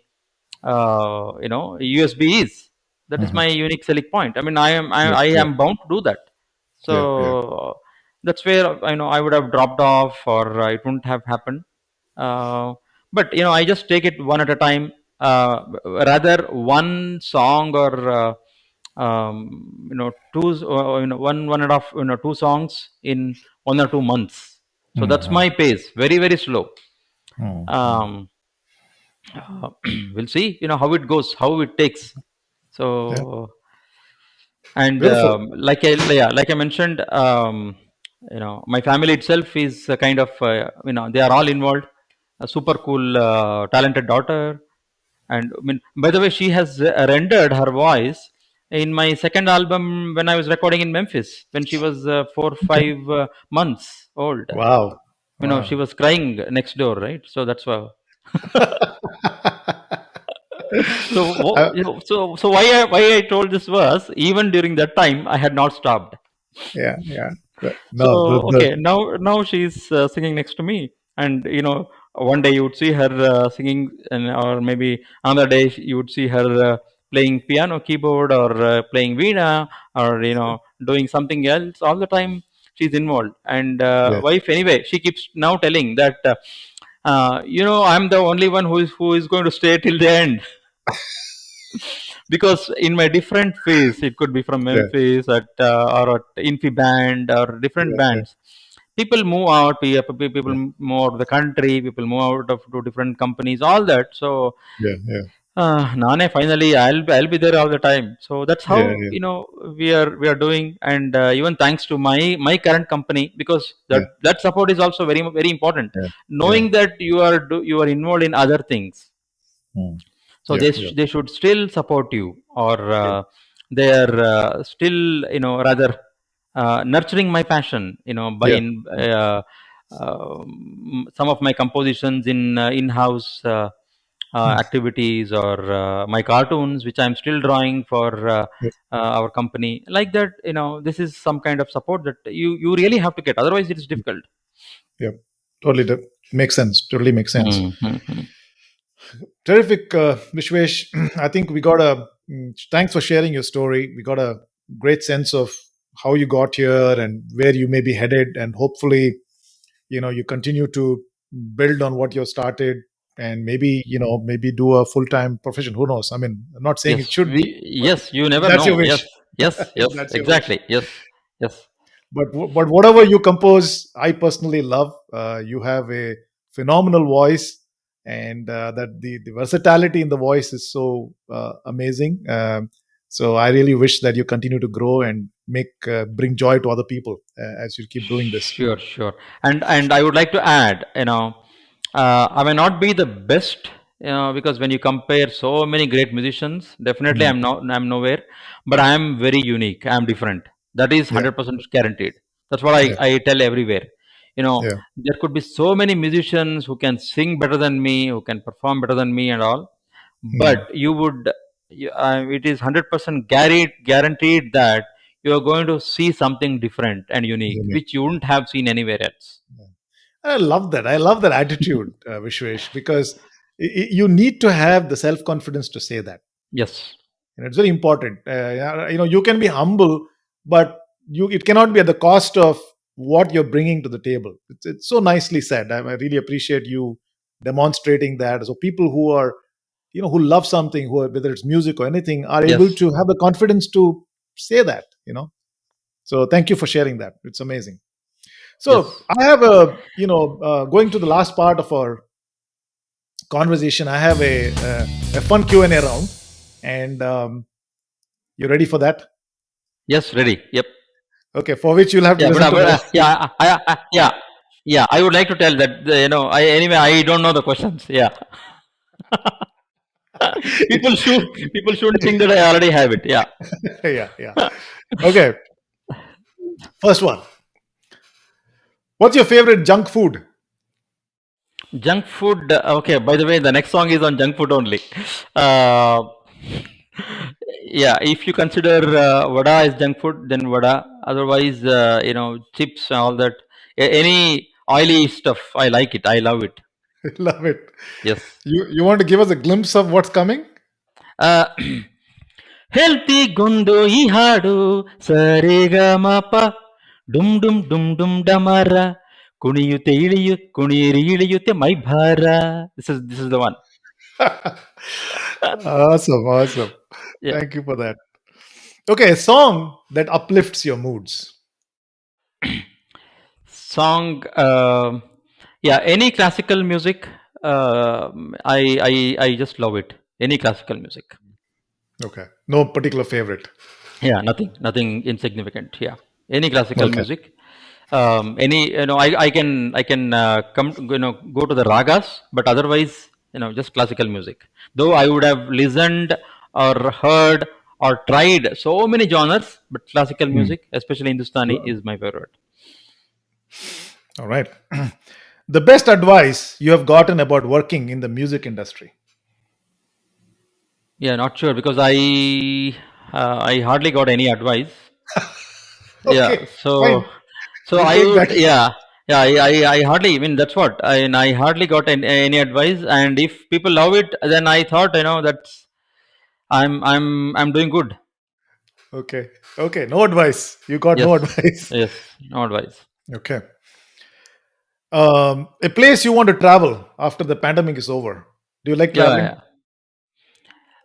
USB is. That is Mhm. my unique selling point. I mean, I am Yeah, I yeah, am bound to do that. yeah, yeah. So that's where I would have dropped off, or it wouldn't have happened. But I just take it one at a time. Rather, one song or one and a half, two songs in 1 or 2 months. So that's Mhm. my pace. Very, very slow. Mm, mm. Um, we'll see, how it goes, how it takes. Yeah. So, and Beautiful. like I mentioned, my family itself is a kind of, they are all involved. A super cool, talented daughter. And I mean, by the way, she has rendered her voice in my second album when I was recording in Memphis, when she was 4 5 months old. Wow. She Wow. was crying next door, right? So that's why. So, Uh, so why I told this was, even during that time I had not stopped. yeah, yeah. So No, okay, now she's singing next to me, and one day you would see her singing, and or maybe another day you would see her playing piano keyboard, or playing veena, or doing something else. All the time she's involved. And yeah. wife, anyway, she keeps now telling that I'm the only one who is going to stay till the end. Because in my different phase, it could be from Yeah, Memphis or at Infi band or different yeah, yeah, bands. People move out, people yeah, move out of the country, people move out of to different companies, all that. So yeah, yeah, Nane, finally I'll be there all the time. So that's yeah, how yeah, we are doing. And even thanks to my current company, because that yeah, that support is also very, very important. yeah, yeah. Knowing that you are involved in other things, Mm. so Yep, they yep, they should still support you, or yep. they are still, rather nurturing my passion, by Yeah. some of my compositions in in-house Mm. activities, or my cartoons which I'm still drawing for Yep, our company, like that. This is some kind of support that you really have to get, otherwise it is difficult. yep. Totally makes sense. Totally makes sense. Mm-hmm. Terrific, Vishwesh. I think we got a. Thanks for sharing your story. We got a great sense of how you got here and where you may be headed, and hopefully, you continue to build on what you started, and maybe do a full-time profession. Who knows? I mean, I'm not saying Yes, it should be, but yes, you never that's your know. Yes, wish. yes, If yes, that's your wish. exactly. Yes, yes. But whatever you compose, I personally love. You have a phenomenal voice, and that the versatility in the voice is so amazing. So I really wish that you continue to grow and bring joy to other people as you keep doing this. Sure, sure. And I would like to add, I may not be the best, because when you compare so many great musicians, definitely Mm. I'm nowhere, but I am very unique. I'm different. That is Yeah, 100% guaranteed. That's what yeah, I tell everywhere. yeah. There could be so many musicians who can sing better than me, who can perform better than me, and all, Mm. but it is 100% guaranteed that you are going to see something different and unique, Unique. which you wouldn't have seen anywhere else. Yeah. I love that. I love that attitude, Vishwesh, because you need to have the self confidence to say that. Yes, It's very important. You can be humble, but it cannot be at the cost of what you're bringing to the table. It's so nicely said. I really appreciate you demonstrating that. So people who are, who love something, whether it's music or anything, are able yes. to have the confidence to say that. So thank you for sharing that. It's amazing. So Yes. I have going to the last part of our conversation. I have a fun Q and A round, and you ready for that? Yes. Ready. Yep. Okay, for which you'll have to Yeah. listen to more. Yeah. Yeah. Yeah. I would like to tell that I anyway I don't know the questions. Yeah. People shouldn't think that I already have it. Yeah. Yeah, yeah. Okay, first one. What's your favorite junk food? Junk food. Okay. By the way, the next song is on junk food only. Uh, yeah. If you consider vada as junk food, then vada. Otherwise, chips and all that. Any oily stuff, I like it. I love it. Love it. Yes. You want to give us a glimpse of what's coming? Uh, healthy ಗುಂಡು ಈ ಹಾಡು ಸರಿಗಮಪ ಡುಮ್ ಡುಮ್ ಡುಮ್ ಡುಮ್ ಡಮರ ಕುಣಿಯುತ್ತೆ ಕುಣಿಯಿರಿ ಇಳಿಯುತ್ತೆ ಮೈ ಭಾರ. This is the one. Awesome, awesome. Yeah. Thank you for that. Okay, a song that uplifts your moods. Song. Yeah. Any classical music. I just love it. Any classical music. Okay, no particular favorite. Yeah, nothing insignificant. Yeah, any classical Okay. music. Any I can come go to the ragas, but otherwise just classical music. Though I would have listened or heard or tried so many genres, but classical music, especially Hindustani, is my favorite. All right. The best advice you have gotten about working in the music industry. Yeah, not sure because I hardly got any advice. Yeah, Okay, so fine. so We'll I take would, that. yeah, yeah, I hardly, I mean, that's what I hardly got any advice, and if people love it, then I thought that's I'm doing good. Okay. Okay. No advice. You got no Yes, advice. yes, no advice. Okay. A place you want to travel after the pandemic is over. Do you like traveling? Yeah,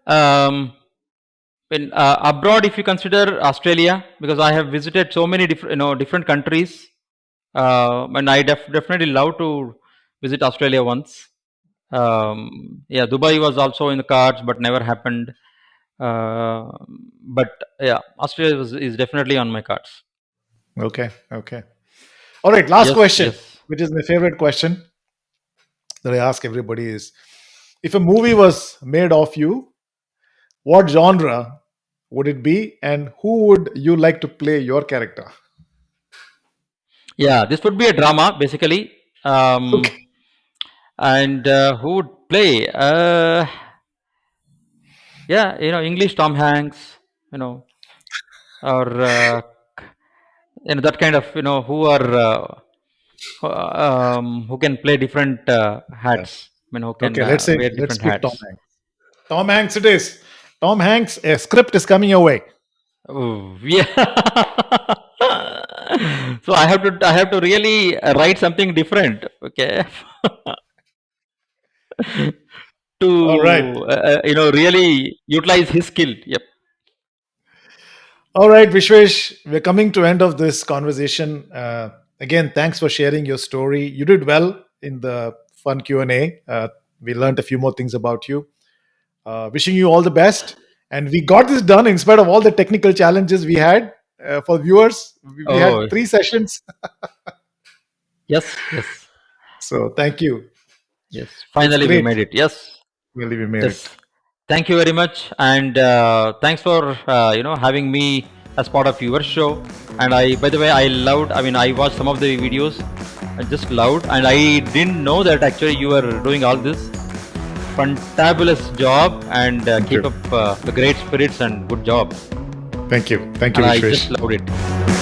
yeah. In abroad, if you consider Australia, because I have visited so many different countries, and I definitely love to visit Australia once. Yeah, Dubai was also in the cards, but never happened. Uh, but yeah, Australia is definitely on my cards. Okay. Okay. All right. Last Yes, question, yes. which is my favorite question that I ask everybody is if a movie was made of you, what genre would it be and who would you like to play your character? Yeah, this would be a drama basically. Okay. And who would play? Yeah, English Tom Hanks, you know, or that kind of who are who can play different Yeah. hats. I mean, who can Okay. wear Let's different pick Tom hats. Hanks. Tom Hanks it is. Tom Hanks, a script is coming your way. Oh, yeah. So I have to really write something different, okay, All right. to really utilize his skill. Yep. All right, Vishwesh, we're coming to end of this conversation. Again, thanks for sharing your story. You did well in the fun Q&A. We learned a few more things about you. Wishing you all the best. And we got this done in spite of all the technical challenges we had for viewers. We had Oh, 3 sessions. yes, yes, So thank you. yes. It's Finally, we great. made it. Yes, Really, we made it. yes. Thank you very much, and thanks for having me as part of your show. And by the way, I loved. I mean, I watched some of the videos. I just loved, and I didn't know that actually you were doing all this. Fantabulous job, and Thank keep you. up the great spirits and good job. Thank you. Thank you, And I Vishwesh. just loved it.